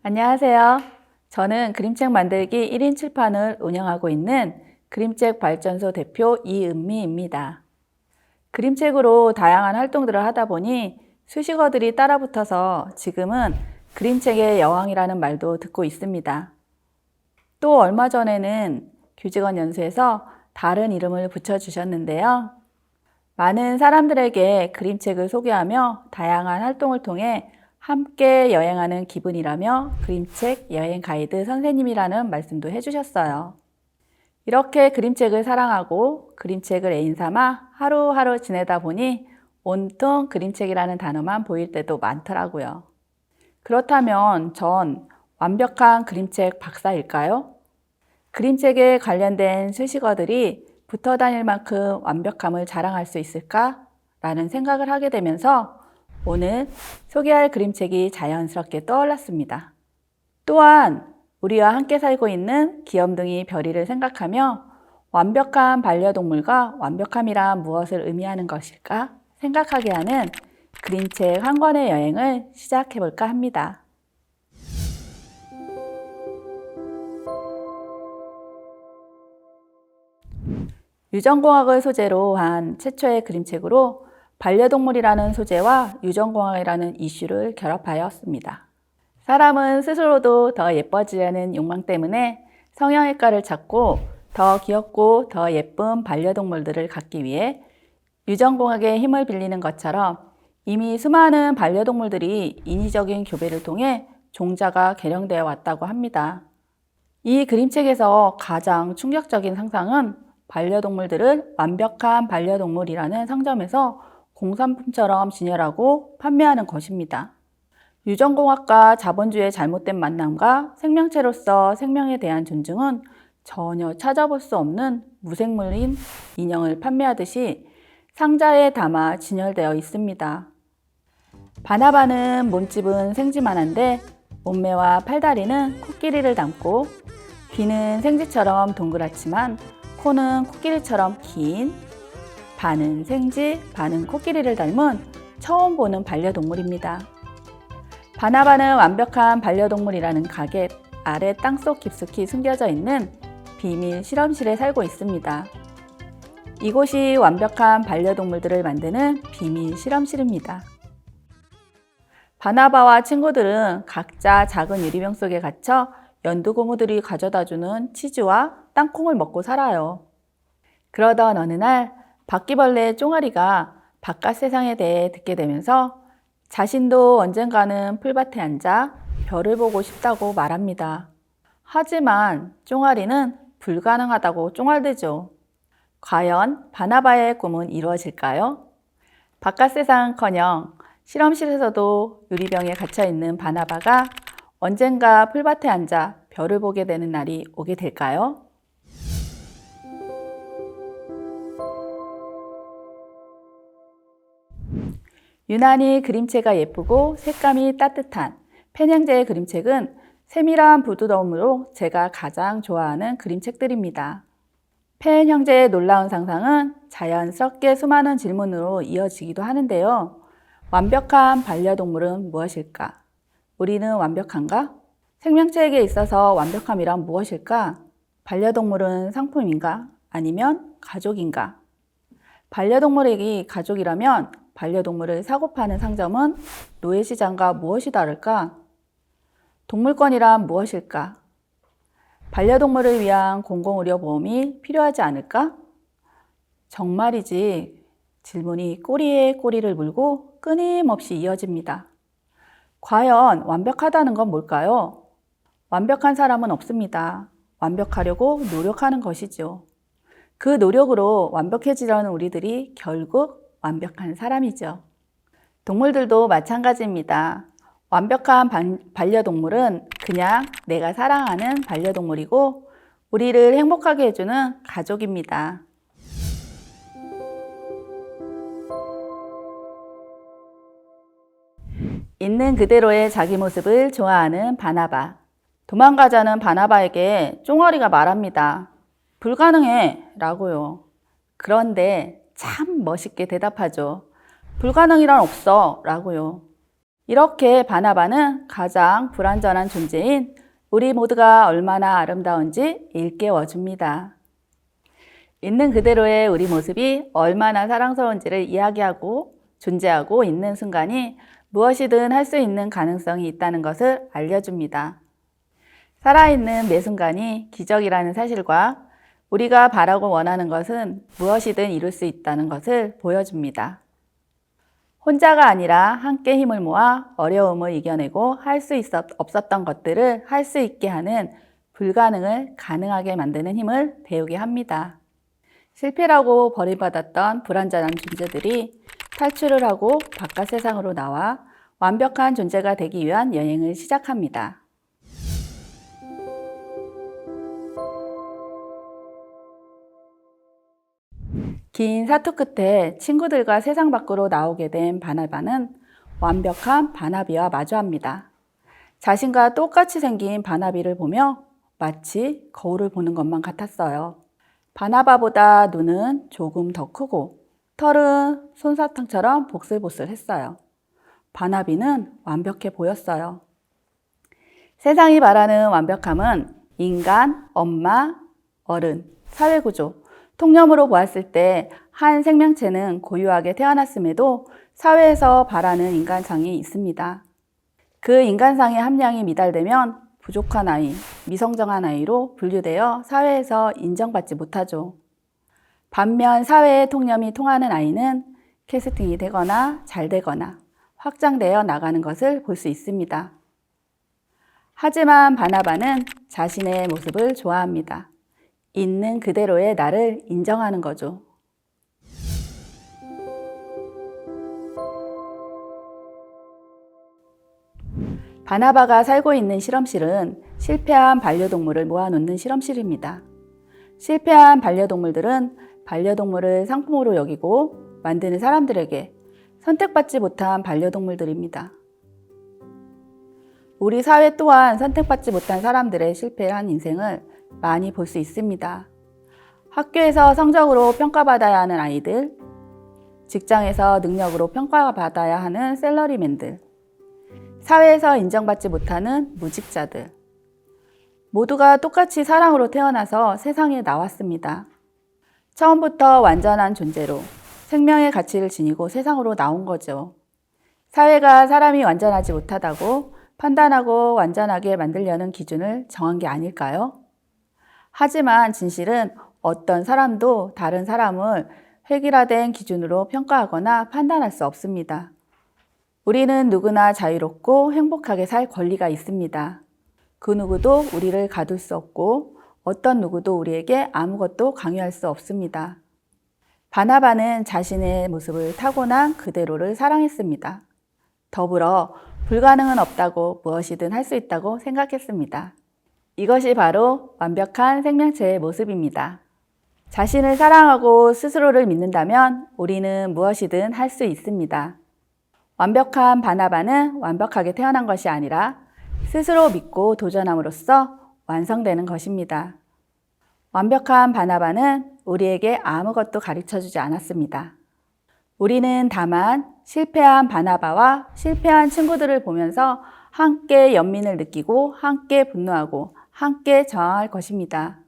안녕하세요. 저는 그림책 만들기 1인 칠판을 운영하고 있는 그림책 발전소 대표 이은미입니다. 그림책으로 다양한 활동들을 하다 보니 수식어들이 따라붙어서 지금은 그림책의 여왕이라는 말도 듣고 있습니다. 또 얼마 전에는 규직원 연수에서 다른 이름을 붙여주셨는데요. 많은 사람들에게 그림책을 소개하며 다양한 활동을 통해 함께 여행하는 기분이라며 그림책 여행 가이드 선생님이라는 말씀도 해주셨어요. 이렇게 그림책을 사랑하고 그림책을 애인 삼아 하루하루 지내다 보니 온통 그림책이라는 단어만 보일 때도 많더라고요. 그렇다면 전 완벽한 그림책 박사일까요? 그림책에 관련된 수식어들이 붙어 다닐 만큼 완벽함을 자랑할 수 있을까? 라는 생각을 하게 되면서 오늘 소개할 그림책이 자연스럽게 떠올랐습니다. 또한 우리와 함께 살고 있는 귀염둥이 별이를 생각하며 완벽한 반려동물과 완벽함이란 무엇을 의미하는 것일까 생각하게 하는 그림책 한 권의 여행을 시작해볼까 합니다. 유전공학을 소재로 한 최초의 그림책으로 반려동물이라는 소재와 유전공학이라는 이슈를 결합하였습니다. 사람은 스스로도 더 예뻐지려는 욕망 때문에 성형외과를 찾고 더 귀엽고 더 예쁜 반려동물들을 갖기 위해 유전공학의 힘을 빌리는 것처럼 이미 수많은 반려동물들이 인위적인 교배를 통해 종자가 개량되어 왔다고 합니다. 이 그림책에서 가장 충격적인 상상은 반려동물들을 완벽한 반려동물이라는 상점에서 공산품처럼 진열하고 판매하는 것입니다. 유전공학과 자본주의의 잘못된 만남과 생명체로서 생명에 대한 존중은 전혀 찾아볼 수 없는 무생물인 인형을 판매하듯이 상자에 담아 진열되어 있습니다. 바나바는 몸집은 생쥐만한데 몸매와 팔다리는 코끼리를 닮고 귀는 생쥐처럼 동그랗지만 코는 코끼리처럼 긴 반은 생쥐, 반은 코끼리를 닮은 처음 보는 반려동물입니다. 바나바는 완벽한 반려동물이라는 가게 아래 땅속 깊숙이 숨겨져 있는 비밀 실험실에 살고 있습니다. 이곳이 완벽한 반려동물들을 만드는 비밀 실험실입니다. 바나바와 친구들은 각자 작은 유리병 속에 갇혀 연두고무들이 가져다주는 치즈와 땅콩을 먹고 살아요. 그러던 어느 날 바퀴벌레 쫑아리가 바깥 세상에 대해 듣게 되면서 자신도 언젠가는 풀밭에 앉아 별을 보고 싶다고 말합니다. 하지만 쫑아리는 불가능하다고 쫑알대죠. 과연 바나바의 꿈은 이루어질까요? 바깥 세상은커녕 실험실에서도 유리병에 갇혀있는 바나바가 언젠가 풀밭에 앉아 별을 보게 되는 날이 오게 될까요? 유난히 그림체가 예쁘고 색감이 따뜻한 펜형제의 그림책은 세밀한 부드러움으로 제가 가장 좋아하는 그림책들입니다. 펜 형제의 놀라운 상상은 자연스럽게 수많은 질문으로 이어지기도 하는데요. 완벽한 반려동물은 무엇일까? 우리는 완벽한가? 생명체에게 있어서 완벽함이란 무엇일까? 반려동물은 상품인가? 아니면 가족인가? 반려동물에게 가족이라면 반려동물을 사고 파는 상점은 노예시장과 무엇이 다를까? 동물권이란 무엇일까? 반려동물을 위한 공공의료보험이 필요하지 않을까? 정말이지 질문이 꼬리에 꼬리를 물고 끊임없이 이어집니다. 과연 완벽하다는 건 뭘까요? 완벽한 사람은 없습니다. 완벽하려고 노력하는 것이죠. 그 노력으로 완벽해지려는 우리들이 결국 완벽한 사람이죠. 동물들도 마찬가지입니다. 완벽한 반려동물은 그냥 내가 사랑하는 반려동물이고 우리를 행복하게 해주는 가족입니다. 있는 그대로의 자기 모습을 좋아하는 바나바. 도망가자는 바나바에게 쫑어리가 말합니다. 불가능해 라고요. 그런데 참 멋있게 대답하죠. 불가능이란 없어 라고요. 이렇게 바나바는 가장 불완전한 존재인 우리 모두가 얼마나 아름다운지 일깨워줍니다. 있는 그대로의 우리 모습이 얼마나 사랑스러운지를 이야기하고 존재하고 있는 순간이 무엇이든 할 수 있는 가능성이 있다는 것을 알려줍니다. 살아있는 매 순간이 기적이라는 사실과 우리가 바라고 원하는 것은 무엇이든 이룰 수 있다는 것을 보여줍니다. 혼자가 아니라 함께 힘을 모아 어려움을 이겨내고 할 수 없었던 것들을 할 수 있게 하는 불가능을 가능하게 만드는 힘을 배우게 합니다. 실패라고 버림받았던 불완전한 존재들이 탈출을 하고 바깥 세상으로 나와 완벽한 존재가 되기 위한 여행을 시작합니다. 긴 사투 끝에 친구들과 세상 밖으로 나오게 된 바나바는 완벽한 바나비와 마주합니다. 자신과 똑같이 생긴 바나비를 보며 마치 거울을 보는 것만 같았어요. 바나바보다 눈은 조금 더 크고 털은 솜사탕처럼 보슬보슬했어요. 바나비는 완벽해 보였어요. 세상이 바라는 완벽함은 인간, 엄마, 어른, 사회구조, 통념으로 보았을 때 한 생명체는 고유하게 태어났음에도 사회에서 바라는 인간상이 있습니다. 그 인간상의 함량이 미달되면 부족한 아이, 미성정한 아이로 분류되어 사회에서 인정받지 못하죠. 반면 사회의 통념이 통하는 아이는 캐스팅이 되거나 잘 되거나 확장되어 나가는 것을 볼 수 있습니다. 하지만 바나바는 자신의 모습을 좋아합니다. 있는 그대로의 나를 인정하는 거죠. 바나바가 살고 있는 실험실은 실패한 반려동물을 모아놓는 실험실입니다. 실패한 반려동물들은 반려동물을 상품으로 여기고 만드는 사람들에게 선택받지 못한 반려동물들입니다. 우리 사회 또한 선택받지 못한 사람들의 실패한 인생을 많이 볼 수 있습니다. 학교에서 성적으로 평가받아야 하는 아이들, 직장에서 능력으로 평가받아야 하는 샐러리맨들, 사회에서 인정받지 못하는 무직자들, 모두가 똑같이 사랑으로 태어나서 세상에 나왔습니다. 처음부터 완전한 존재로 생명의 가치를 지니고 세상으로 나온 거죠. 사회가 사람이 완전하지 못하다고 판단하고 완전하게 만들려는 기준을 정한 게 아닐까요? 하지만 진실은 어떤 사람도 다른 사람을 획일화된 기준으로 평가하거나 판단할 수 없습니다. 우리는 누구나 자유롭고 행복하게 살 권리가 있습니다. 그 누구도 우리를 가둘 수 없고 어떤 누구도 우리에게 아무것도 강요할 수 없습니다. 바나바는 자신의 모습을 타고난 그대로를 사랑했습니다. 더불어 불가능은 없다고 무엇이든 할 수 있다고 생각했습니다. 이것이 바로 완벽한 생명체의 모습입니다. 자신을 사랑하고 스스로를 믿는다면 우리는 무엇이든 할 수 있습니다. 완벽한 바나바는 완벽하게 태어난 것이 아니라 스스로 믿고 도전함으로써 완성되는 것입니다. 완벽한 바나바는 우리에게 아무것도 가르쳐주지 않았습니다. 우리는 다만 실패한 바나바와 실패한 친구들을 보면서 함께 연민을 느끼고 함께 분노하고 함께 저항할 것입니다.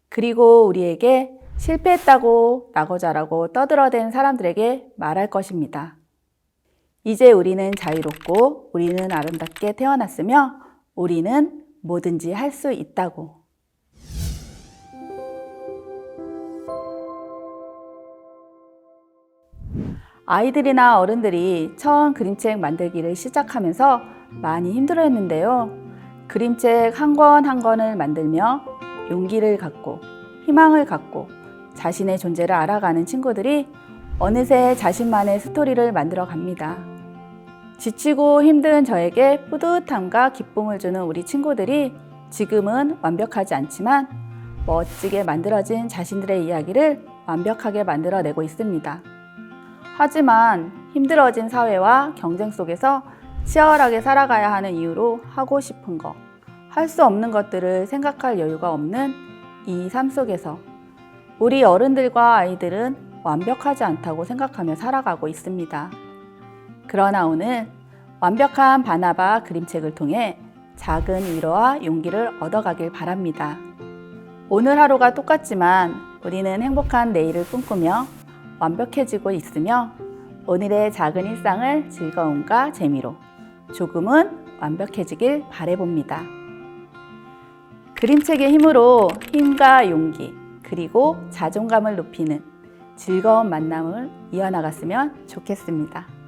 그리고 우리에게 실패했다고 나고자라고 떠들어댄 사람들에게 말할 것입니다. 이제 우리는 자유롭고 우리는 아름답게 태어났으며 우리는 뭐든지 할 수 있다고. 아이들이나 어른들이 처음 그림책 만들기를 시작하면서 많이 힘들어했는데요. 그림책 한 권 한 권을 만들며 용기를 갖고 희망을 갖고 자신의 존재를 알아가는 친구들이 어느새 자신만의 스토리를 만들어 갑니다. 지치고 힘든 저에게 뿌듯함과 기쁨을 주는 우리 친구들이 지금은 완벽하지 않지만 멋지게 만들어진 자신들의 이야기를 완벽하게 만들어내고 있습니다. 하지만 힘들어진 사회와 경쟁 속에서 치열하게 살아가야 하는 이유로 하고 싶은 거, 할 수 없는 것들을 생각할 여유가 없는 이 삶 속에서 우리 어른들과 아이들은 완벽하지 않다고 생각하며 살아가고 있습니다. 그러나 오늘 완벽한 바나바 그림책을 통해 작은 위로와 용기를 얻어가길 바랍니다. 오늘 하루가 똑같지만 우리는 행복한 내일을 꿈꾸며 완벽해지고 있으며 오늘의 작은 일상을 즐거움과 재미로 조금은 완벽해지길 바라봅니다. 그림책의 힘으로 힘과 용기 그리고 자존감을 높이는 즐거운 만남을 이어나갔으면 좋겠습니다.